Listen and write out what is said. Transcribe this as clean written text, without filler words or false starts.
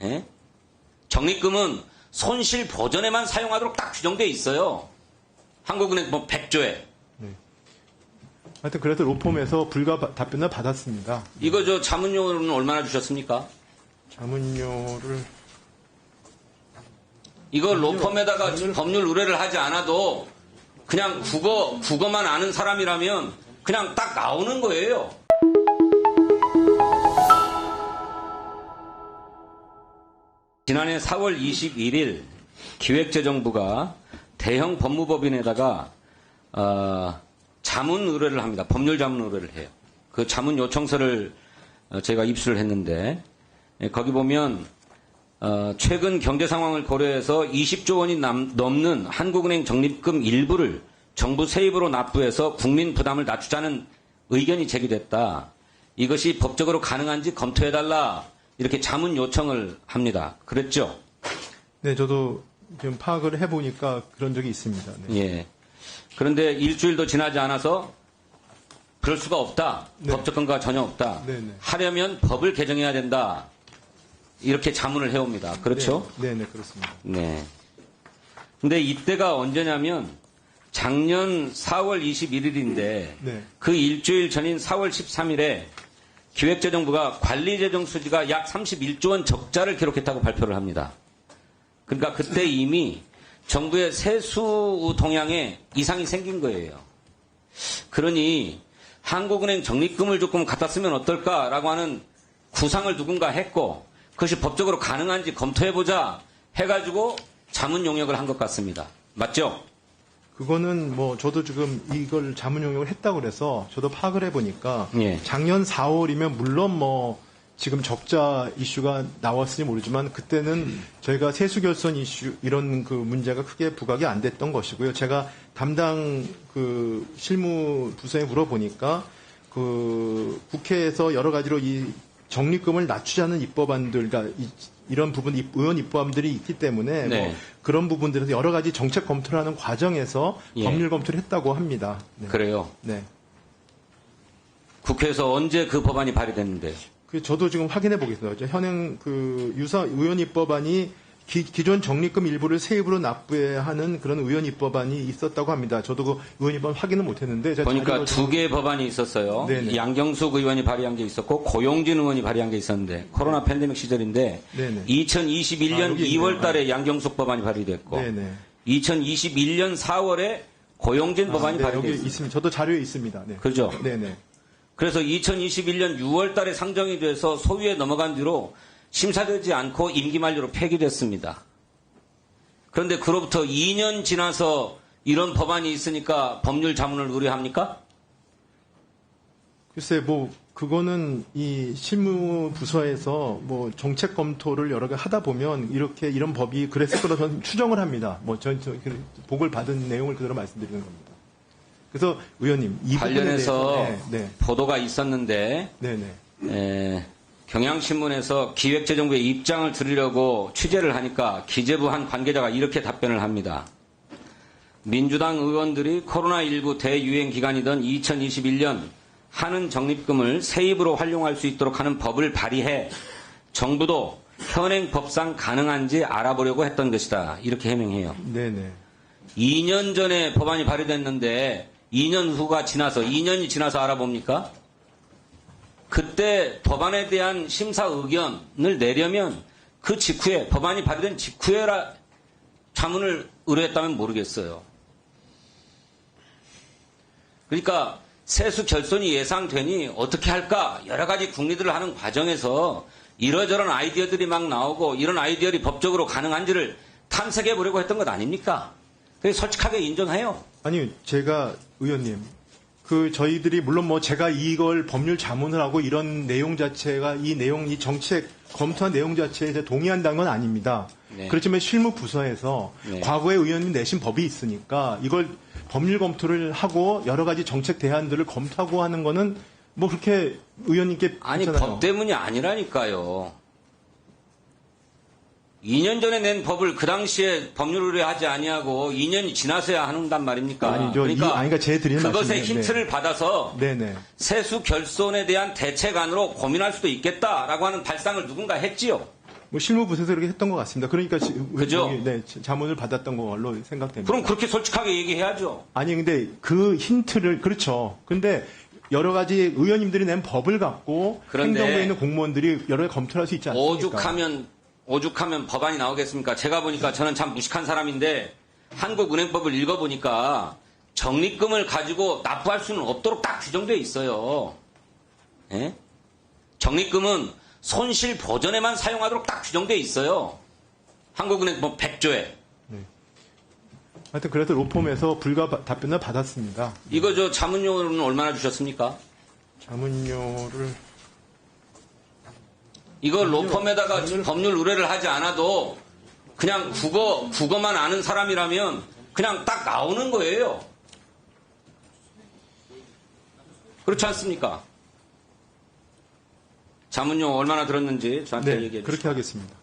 예? 적립금은 손실 보전에만 사용하도록 딱 규정되어 있어요. 한국은행 뭐 100조에. 하여튼 그래서 로펌에서 불가 답변을 받았습니다. 이거 저 자문료는 얼마나 주셨습니까? 자문료를 이거 로펌에다가 법률 의뢰를 하지 않아도 그냥 국어만 아는 사람이라면 그냥 딱 나오는 거예요. 지난해 4월 21일 기획재정부가 대형 법무법인에다가 자문 의뢰를 합니다. 법률 자문 의뢰를 해요. 그 자문 요청서를 제가 입수를 했는데 거기 보면 최근 경제 상황을 고려해서 20조 원이 넘는 한국은행 적립금 일부를 정부 세입으로 납부해서 국민 부담을 낮추자는 의견이 제기됐다. 이것이 법적으로 가능한지 검토해달라. 이렇게 자문 요청을 합니다. 그랬죠? 네, 저도 지금 파악을 해보니까 그런 적이 있습니다. 네. 예. 그런데 일주일도 지나지 않아서 그럴 수가 없다. 네. 법적 근거가 전혀 없다. 네, 네. 하려면 법을 개정해야 된다. 이렇게 자문을 해옵니다. 그렇죠? 네, 네, 그렇습니다. 네. 근데 이때가 언제냐면 작년 4월 21일인데 네. 그 일주일 전인 4월 13일에 기획재정부가 관리재정 수지가 약 31조 원 적자를 기록했다고 발표를 합니다. 그러니까 그때 이미 정부의 세수 동향에 이상이 생긴 거예요. 그러니 한국은행 적립금을 조금 갖다 쓰면 어떨까라고 하는 구상을 누군가 했고 그것이 법적으로 가능한지 검토해보자 해가지고 자문 용역을 한 것 같습니다. 맞죠? 그거는 뭐 저도 지금 이걸 자문 용역을 했다고 그래서 저도 파악을 해보니까 예. 작년 4월이면 물론 뭐 지금 적자 이슈가 나왔을지 모르지만 그때는 저희가 세수 결손 이슈 이런 그 문제가 크게 부각이 안 됐던 것이고요. 제가 담당 그 실무 부서에 물어보니까 그 국회에서 여러 가지로 이 적립금을 낮추자는 입법안들, 그러니까 이런 부분 의원 입법안들이 있기 때문에 네. 뭐 그런 부분들에서 여러 가지 정책 검토를 하는 과정에서 예. 법률 검토를 했다고 합니다. 네. 그래요. 네. 국회에서 언제 그 법안이 발의됐는데요? 그 저도 지금 확인해 보겠습니다. 현행 그 유사 의원 입법안이 기존 적립금 일부를 세입으로 납부해야 하는 그런 의원 입법안이 있었다고 합니다. 저도 그 의원 입법 확인은 못했는데 제가 보니까 자료를 두 개의 법안이 있었어요. 네네. 양경숙 의원이 발의한 게 있었고 고용진 의원이 발의한 게 있었는데 코로나 팬데믹 시절인데 네네. 2021년 여기 2월 있네요. 달에 양경숙 법안이 발의됐고 네네. 2021년 4월에 고용진 법안이 네, 여기 발의됐습니다. 있습니다. 저도 자료에 있습니다. 네. 그죠? 네네. 그래서 2021년 6월 달에 상정이 돼서 소위에 넘어간 뒤로 심사되지 않고 임기 만료로 폐기됐습니다. 그런데 그로부터 2년 지나서 이런 법안이 있으니까 법률 자문을 의뢰합니까? 글쎄 뭐 그거는 이 실무 부서에서 뭐 정책 검토를 여러 개 하다 보면 이렇게 이런 법이 그랬을 거라 저는 추정을 합니다. 뭐 전 보고를 받은 내용을 그대로 말씀드리는 겁니다. 그래서 의원님 이 관련해서 부분에 대해서 네, 보도가 있었는데 네, 네. 경향신문에서 기획재정부의 입장을 들으려고 취재를 하니까 기재부 한 관계자가 이렇게 답변을 합니다. 민주당 의원들이 코로나19 대유행 기간이던 2021년 하는 적립금을 세입으로 활용할 수 있도록 하는 법을 발의해 정부도 현행 법상 가능한지 알아보려고 했던 것이다. 이렇게 해명해요. 네, 네. 2년 전에 법안이 발의됐는데 2년 후가 지나서 2년이 지나서 알아봅니까? 그때 법안에 대한 심사 의견을 내려면 그 직후에 법안이 발의된 직후에라 자문을 의뢰했다면 모르겠어요. 그러니까 세수 결손이 예상되니 어떻게 할까 여러 가지 국리들을 하는 과정에서 이러저런 아이디어들이 막 나오고 이런 아이디어들이 법적으로 가능한지를 탐색해 보려고 했던 것 아닙니까? 그래서 솔직하게 인정해요. 아니 제가 의원님 그 저희들이 물론 뭐 제가 이걸 법률 자문을 하고 이런 내용 자체가 이 정책 검토한 내용 자체에 이제 동의한다는 건 아닙니다. 네. 그렇지만 실무 부서에서 네. 과거에 의원님 내신 법이 있으니까 이걸 법률 검토를 하고 여러 가지 정책 대안들을 검토하고 하는 거는 뭐 그렇게 의원님께 아니 있잖아요. 법 때문이 아니라니까요. 2년 전에 낸 법을 그 당시에 법률 의뢰하지 아니하고 2년이 지나서야 한단 말입니까? 아니죠. 그러니까 제가 드리는 그것의 말씀은, 힌트를 받아서 네네. 세수 결손에 대한 대책안으로 고민할 수도 있겠다라고 하는 발상을 누군가 했지요. 뭐 실무부서에서 그렇게 했던 것 같습니다. 그러니까 그죠? 네, 자문을 받았던 걸로 생각됩니다. 그럼 그렇게 솔직하게 얘기해야죠. 아니 근데 그 힌트를 그렇죠. 근데 여러 가지 의원님들이 낸 법을 갖고 그런데 행정부에 있는 공무원들이 여러 가지 검토를 할 수 있지 않습니까? 오죽하면 법안이 나오겠습니까? 제가 보니까 저는 참 무식한 사람인데 한국은행법을 읽어보니까 적립금을 가지고 납부할 수는 없도록 딱 규정되어 있어요. 예? 적립금은 손실 보전에만 사용하도록 딱 규정되어 있어요. 한국은행법 100조에. 하여튼 그래서 로펌에서 불가 답변을 받았습니다. 이거 저 자문료는 얼마나 주셨습니까? 자문료를 이거 로펌에다가 법률 의뢰를 하지 않아도 그냥 국어만 아는 사람이라면 그냥 딱 나오는 거예요. 그렇지 않습니까? 자문료 얼마나 들었는지 저한테 얘기해 주세요. 그렇게 하겠습니다.